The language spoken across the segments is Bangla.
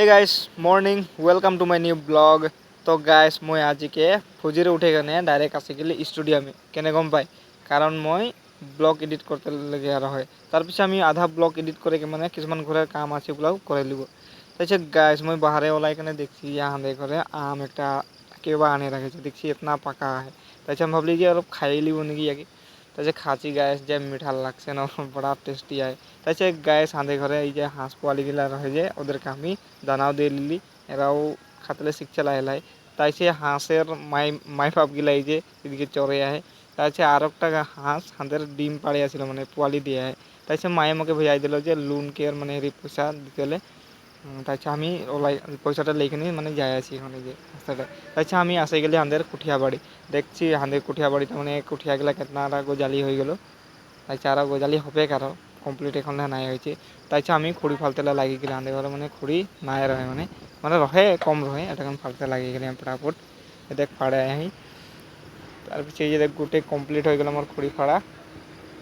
Hey guys, morning. Welcome to my new blog. তো গাইছ মই আজিকে ফজিৰে উঠে কেনে ডাইৰেক্ট আছে গেলি ষ্টুডিয়ামে কেনে গম পাই কাৰণ মই ব্লগ এডিট করতে লাগে আর হয় তাৰপিছত আমি আধা ব্লগ এডিট করে মানে কিছুমান ঘরের কাম আছে ওগুলাও করে লিব তাৰপিছত গাইছ মই বাহারে ওলাই কেনে দেখছি ইয়াহাঁদের ঘরে আম একটা কেবা আনে রাখেছে দেখছি এতনা পাকা है তাৰপিছত আমি ভাবলি যে অলপ খাই লিব নাকি ইয়াকে তাৰপিছত খাচি গাইছ যে মিঠা লাগছে না বড়া টেস্টি হয় তাৰপিছত গাইছ হাঁদের ঘরে এই যে হাঁস পোয়ালিগুলা রয়ে যে ওদেরকে আমি দানাও দিয়ে লিলি এরাও খাতলে শিখছে লাই লাই তাই সে হাঁসের মাই বাপগুলা এই যে এদিকে চড়ে আহে তাই সে আর একটা হাঁস হাঁদের ডিম পাড়ে আসছিল মানে পোয়ালি দিয়ে আহে তাই সে মায়ে আমাকে ভেজাই দিল যে লোন কেয়ার মানে পয়সা দিতে হলে তাই আমি ওলাই পয়সাটা লেখে নিয়ে মানে যাই আছি ওখানে যে রাস্তাটা তাই আমি আসে গেলে হাঁদের কুঠিয়া বাড়ি দেখছি হাঁদের কুঠিয়া বাড়িতে মানে কুঠিয়াগুলা কেতনাটা গজালি হয়ে গেল তাই আরও গজালি হবে কারো কমপ্লিট এখন নাই হয়েছে তাই আমি খুঁড়ি ফালতেলা লাগি গেলে আঁধে ঘরে মানে খুঁড়ি নাই রহে মানে মানে রহে কম রহে এটা ফালতে লাগি গেলে আমি ফটাফট দেখ ফাড়ে আহি তারপরে এই যে দেখ গোটে কমপ্লিট হয়ে গেল আমার খুঁড়ি ফাড়া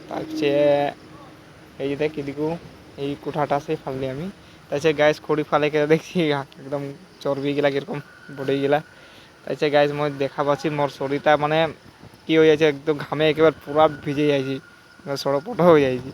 তারপরে এই যে দেখ এদিকেও এই কুঠাটা সে ফাললি আমি তাই গ্যাস খুঁড়ি ফালে কে দেখছি একদম চর্বি গেলা কিরকম বড়ে গেলা তাই গ্যাস মই দেখা পাচ্ছি মোর শরীরটা মানে কি হয়ে যাচ্ছে একদম ঘামে একেবারে পুরা ভিজে যাইছি সড়পট হয়ে যাইছি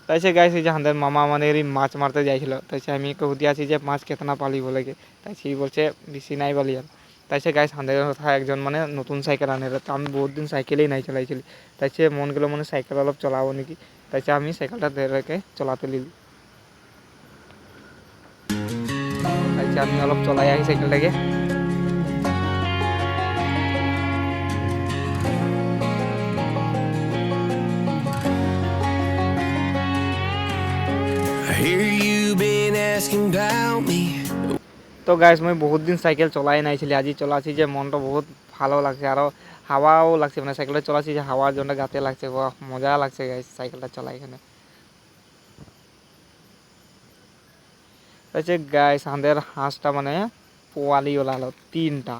তাই গাইস এই যে হাঁদের মামা মানে মাছ মারতে যাইছিল তাই আমি হুদি আছি যে মাছ কেতনা পালি বলে তাই বলছে বেশি নাই পালি আর তাই গাইস হাঁদের কথা একজন মানে নতুন সাইকেল আনে তো আমি বহুত দিন সাইকেলেই নাই চালাইছিলি তাই মন গেলো মানে সাইকেল অলপ চলাবো নাকি তাই আমি সাইকেলটা ধরে চলাতে লিলি তাই আমি অলপ চলাই আহি সাইকেলটাকে তো গাইস মই বহুত দিন সাইকেল চলাই নাইছিলি আজি চলাছি যে মনটা বহুত ভালো লাগছে আর হাওয়াও লাগছে মানে সাইকেলটা চলাছি যে হাওয়ার জন্য গাতে লাগছে মজা লাগছে গাইস সাইকেলটা চলাই এখানে তাই গাইস আমাদের হাঁসটা মানে পোয়ালি ওলালো 3টা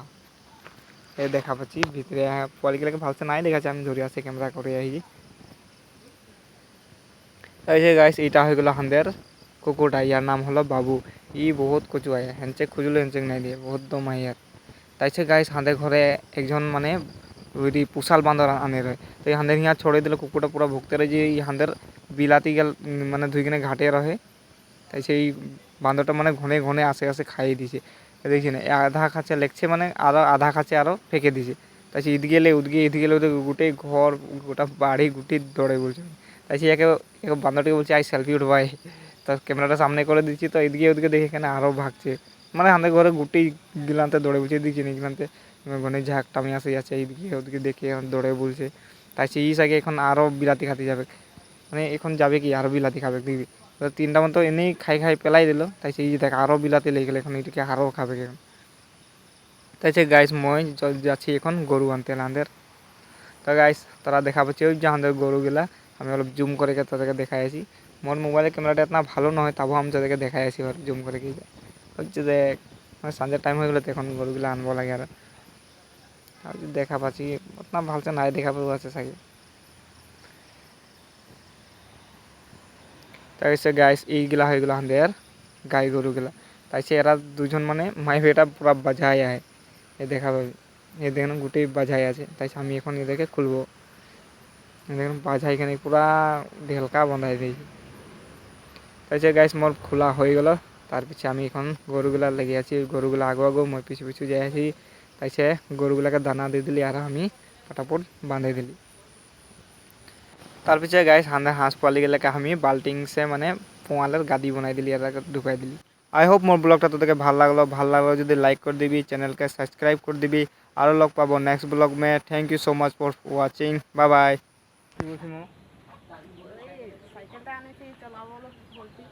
এ দেখা পাচ্ছি ভিতরে পোয়ালিগুলোকে ভালসে নাই দেখাচ্ছে আমি ধরে আসি ক্যামেরা করে আইছি তাই গাইস এইটা হয়ে গেল আমাদের কুকুরটা ইয়ার নাম হলো বাবু ই বহুত কচু আয় হ্যান্ডচে খুঁজলে হ্যান্ডচেক নাই দিয়ে বহুত দম আয়ার তাই গাইস হাঁদের ঘরে একজন মানে ওই পুষাল বান্দর আনে রয় তো হাঁদের হিয়া ছড়ে দিল কুকুরটা পুরো ভুগতে রয়ে যে হাঁদের বিলাতি গেল মানে ধুইকিনে ঘাটে রহে তাই সেই বান্দরটা মানে ঘনে ঘনে আসে আসে খাইয়ে দিছে দেখছি না আধা খাঁচে লেগছে মানে আরও আধা খাঁচে আরও ফেঁকে দিছে তাই ঈদ গেলে উদগে ঈদ গেলে ওদের গোটে ঘর গোটা বাড়ি গুটি দৌড়ে বলছে তাই একে বান্দরটাকে বলছে আই সেলফি উঠবাই তো ক্যামেরাটা সামনে করে দিচ্ছি তো এদিকে ওদিকে দেখে এখানে আরও ভাগছে মানে আমাদের ঘরে গুটি গিলানতে দৌড়ে বলছে দিচ্ছি না গিলানতে ঘনে ঝাঁকটা আমি আসে যাচ্ছে এইদিকে ওদিকে দেখে এখন দৌড়ে বলছে তাই সেই আগে এখন আরও বিলাতি খাতে যাবে মানে এখন যাবে কি আরও বিলাতি খাবে দেখবি তো 3টা মতো এনেই খাই খাই পেলাই দিল তাই সেই দেখ আরও বিলাতি লেগে গেলে এখন এটাকে আরও খাবে এখন তাই গাইস মই যাচ্ছি এখন গরু আনতে আমাদের তো গাইস তারা দেখা পাচ্ছে ওই যে আমাদের গরুগুলা আমি অলপ জুম করে তাদেরকে দেখাই আছি মোর মোবাইলের ক্যামেরাটা এতনা ভালো নয় তাবো আমি তাদেরকে দেখাই আছি জুম করে কি হচ্ছে দেখ মানে সন্ধ্যের টাইম হয়ে গেলে তো এখন গরুগুলো আনবো লাগে আর দেখা পাচ্ছি অতনা ভালসে নাই দেখা পাবো আছে সাইকে তাই গাইস এইগুলা হয়ে গেলো আমাদের গাই গরুগুলা তাই এরা দুজন মানে মাই এটা পুরা বাজায় আয় এ দেখা পাবি এ দেখেন গোটেই বাজায় আছে তাই আমি এখন এদেরকে খুলবো দেখুন বাজাই এখানে পুরা ঢেলকা বন্ধাই দিয়েছি তাই গাইস মোর খোলা হয়ে গেল তার পিছে আমি এখন গরুগুলা লেগে আছি গরুগুলা আগো আগো মই পিছু পিছু যাই আছি তাই গরুগুলাকে দানা দিয়ে দিলি আর আমি ফটাফট বাঁধে দিলি তার পিছে গাইস হাঁস পোয়ালিগুলোকে আমি বাল্টিং সে মানে পোয়ালের গাদি বনাই দিলি আর ঢুকাই দিলি আই হোপ মোর ব্লগটা তোদেরকে ভাল লাগলো যদি লাইক করে দিবি চ্যানেলকে সাবস্ক্রাইব করে দিবি আরও লগ পাবো নেক্সট ব্লগ মে thank you so much for watching bye bye সাইকেলটা আনে সেই চালাবো বলছি